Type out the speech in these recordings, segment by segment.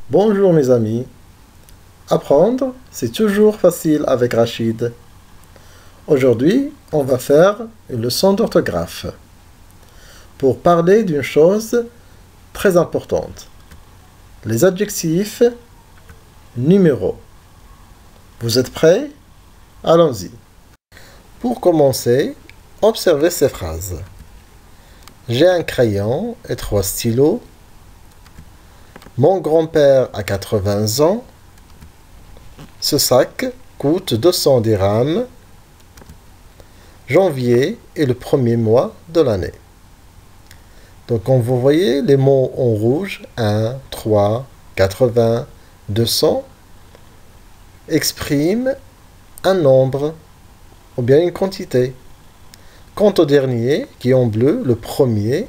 Bonjour mes amis. Apprendre, c'est toujours facile avec Rachid. Aujourd'hui, on va faire une leçon d'orthographe pour parler d'une chose très importante. Les adjectifs numéros. Vous êtes prêts? Allons-y. Pour commencer, observez ces phrases. J'ai un crayon et 3 stylos. Mon grand-père a 80 ans. Ce sac coûte 200 dirhams. Janvier est le premier mois de l'année. Donc, quand vous voyez les mots en rouge, 1, 3, 80, 200, expriment un nombre ou bien une quantité. Quant au dernier, qui est en bleu, le premier,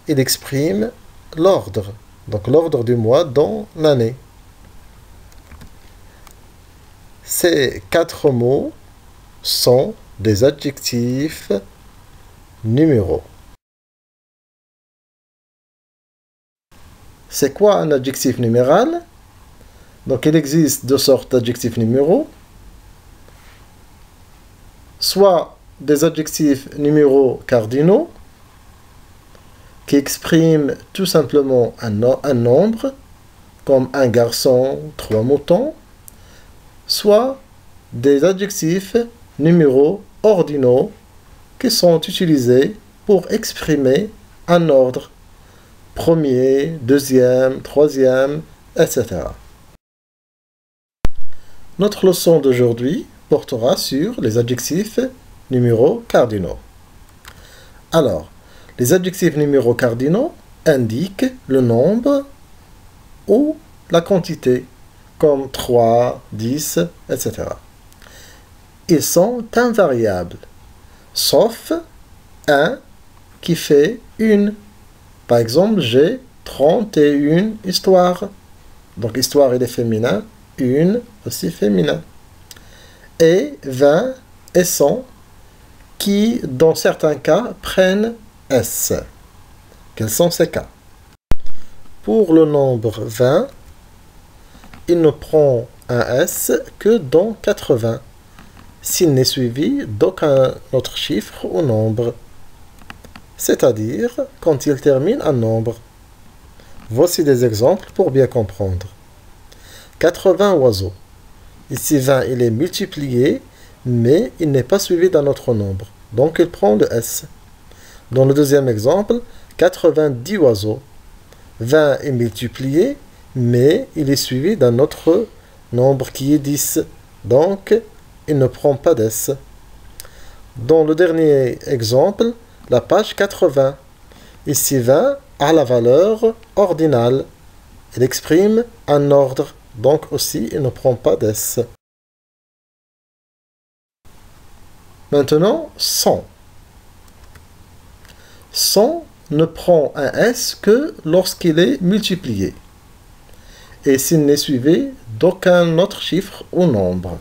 il exprime l'ordre. Donc l'ordre du mois dans l'année. Ces 4 mots sont des adjectifs numéros. C'est quoi un adjectif numéral? Donc il existe 2 sortes d'adjectifs numéraux. Soit des adjectifs numéros cardinaux, qui exprime tout simplement un nombre, comme un garçon, 3 moutons, soit des adjectifs numéros ordinaux qui sont utilisés pour exprimer un ordre, premier, deuxième, troisième, etc. Notre leçon d'aujourd'hui portera sur les adjectifs numéros cardinaux. Alors, les adjectifs numéros cardinaux indiquent le nombre ou la quantité, comme 3, 10, etc. Ils sont invariables, sauf un qui fait une. Par exemple, j'ai 31 histoires. Donc, histoire, il est féminin, une aussi féminin. Et 20 et 100 qui, dans certains cas, prennent S. Quels sont ces cas? Pour le nombre 20, il ne prend un S que dans 80, s'il n'est suivi d'aucun autre chiffre ou nombre, c'est-à-dire quand il termine un nombre. Voici des exemples pour bien comprendre. 80 oiseaux. Ici 20, il est multiplié, mais il n'est pas suivi d'un autre nombre, donc il prend le S. Dans le deuxième exemple, 90 oiseaux. 20 est multiplié, mais il est suivi d'un autre nombre qui est 10. Donc, il ne prend pas d'S. Dans le dernier exemple, la page 80. Ici, 20 a la valeur ordinale. Il exprime un ordre, donc aussi, il ne prend pas d'S. Maintenant, 100. 100 ne prend un S que lorsqu'il est multiplié et s'il n'est suivi d'aucun autre chiffre ou nombre,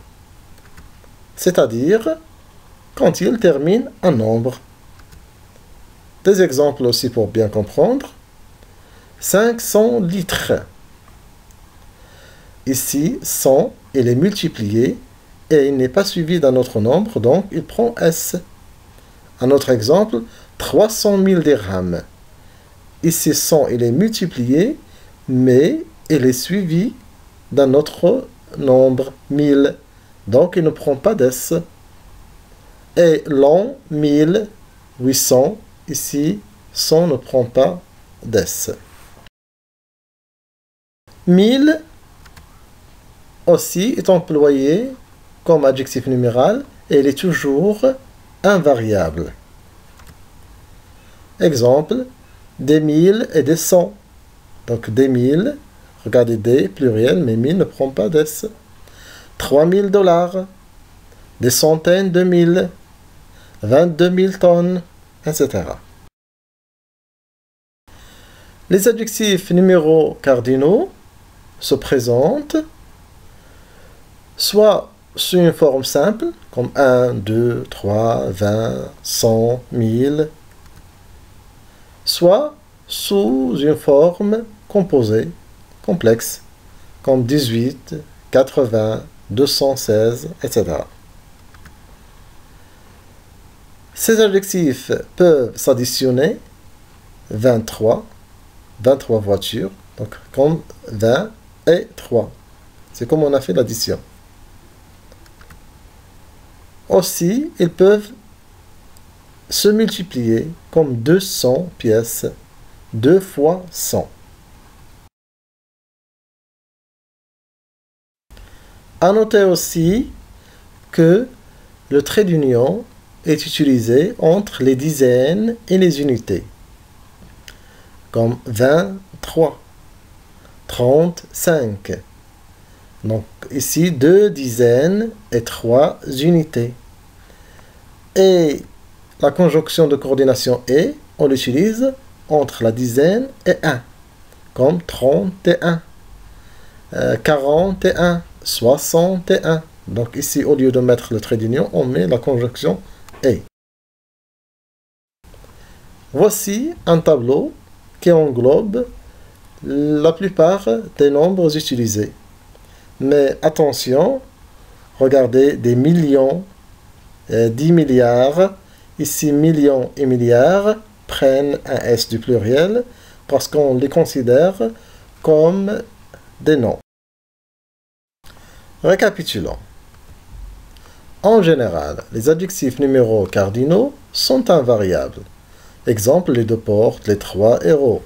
c'est-à-dire quand il termine un nombre. Des exemples aussi pour bien comprendre. 500 litres. Ici, 100, il est multiplié et il n'est pas suivi d'un autre nombre, donc il prend S. Un autre exemple, 300 000 dirhams. Ici, 100, il est multiplié, mais il est suivi d'un autre nombre, 1000. Donc, il ne prend pas d'S. Et l'an 1800, ici, 100 ne prend pas d'S. 1000 aussi est employé comme adjectif numéral et il est toujours invariable. Exemple, des 1000 et des 100. Donc des 1000, regardez des, pluriel, mais 1000 ne prend pas d'S. 3000 dollars, des centaines de mille, 22 000 tonnes, etc. Les adjectifs numéros cardinaux se présentent soit sous une forme simple, comme 1, 2, 3, 20, 100, 1000, soit sous une forme composée, complexes, comme 18, 80, 216, etc. Ces adjectifs peuvent s'additionner, 23 voitures, donc comme 20 et 3. C'est comme on a fait l'addition. Aussi, ils peuvent se multiplier comme 200 pièces, 2 fois 100. À noter aussi que le trait d'union est utilisé entre les dizaines et les unités, comme 23, 35. Donc ici, 2 dizaines et 3 unités. Et la conjonction de coordination est, on l'utilise entre la dizaine et 1, comme 31, 41, 61. Donc ici, au lieu de mettre le trait d'union, on met la conjonction et. Voici un tableau qui englobe la plupart des nombres utilisés. Mais attention, regardez des millions, 10 milliards. Ici, millions et milliards prennent un S du pluriel parce qu'on les considère comme des noms. Récapitulons. En général, les adjectifs numéros cardinaux sont invariables. Exemple, les 2 portes, les 3 héros.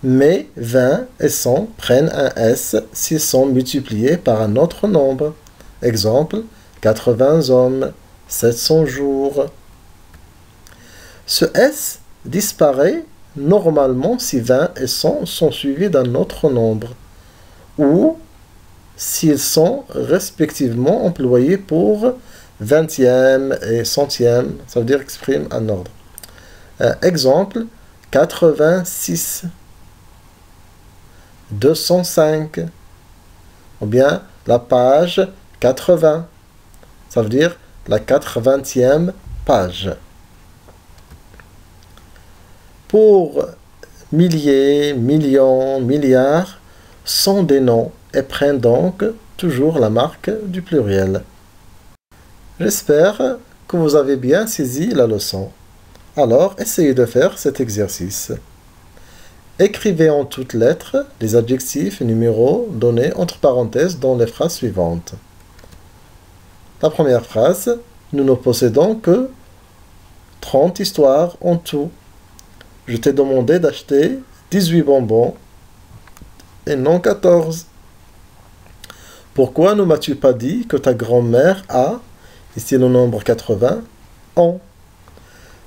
Mais 20 et 100 prennent un S s'ils sont multipliés par un autre nombre. Exemple, 80 hommes, 700 jours. Ce S disparaît normalement si 20 et 100 sont suivis d'un autre nombre, ou s'ils sont respectivement employés pour 20e et 100e, ça veut dire exprime un ordre. Exemple, 86, 205, ou bien la page 80, ça veut dire la 80e page. Pour milliers, millions, milliards sont des noms et prennent donc toujours la marque du pluriel. J'espère que vous avez bien saisi la leçon. Alors, essayez de faire cet exercice. Écrivez en toutes lettres les adjectifs et numéros donnés entre parenthèses dans les phrases suivantes. La première phrase, nous ne possédons que 30 histoires en tout. Je t'ai demandé d'acheter 18 bonbons et non 14. Pourquoi ne m'as-tu pas dit que ta grand-mère a, ici le nombre 80, ans?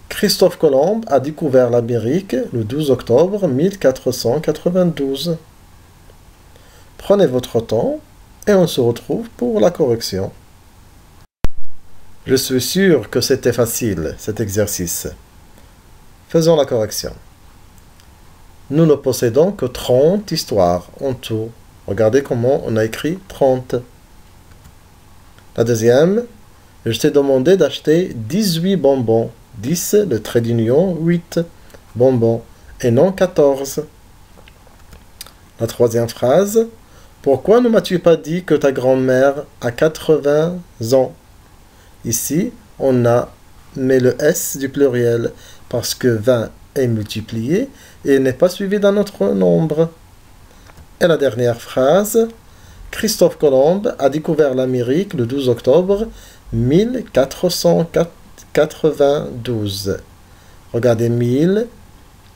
Christophe Colomb a découvert l'Amérique le 12 octobre 1492. Prenez votre temps et on se retrouve pour la correction. Je suis sûr que c'était facile, cet exercice. Faisons la correction. Nous ne possédons que 30 histoires en tout. Regardez comment on a écrit 30. La deuxième, je t'ai demandé d'acheter 18 bonbons. 10, le trait d'union, 8 bonbons, et non 14. La troisième phrase, pourquoi ne m'as-tu pas dit que ta grand-mère a 80 ans? Ici, on a mis le S du pluriel, parce que 20 est multiplié et n'est pas suivi d'un autre nombre. Et la dernière phrase, Christophe Colomb a découvert l'Amérique le 12 octobre 1492. Regardez 1000,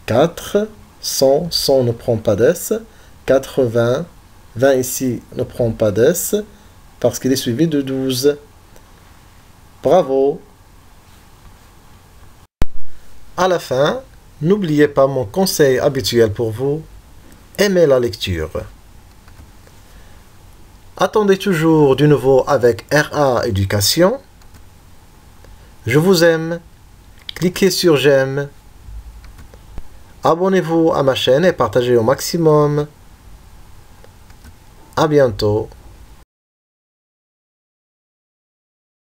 4, 100, 100 ne prend pas d'S, 80, 20 ici ne prend pas d'S, parce qu'il est suivi de 12. Bravo! À la fin, n'oubliez pas mon conseil habituel pour vous, aimez la lecture. Attendez toujours du nouveau avec RA Éducation. Je vous aime. Cliquez sur j'aime. Abonnez-vous à ma chaîne et partagez au maximum. À bientôt.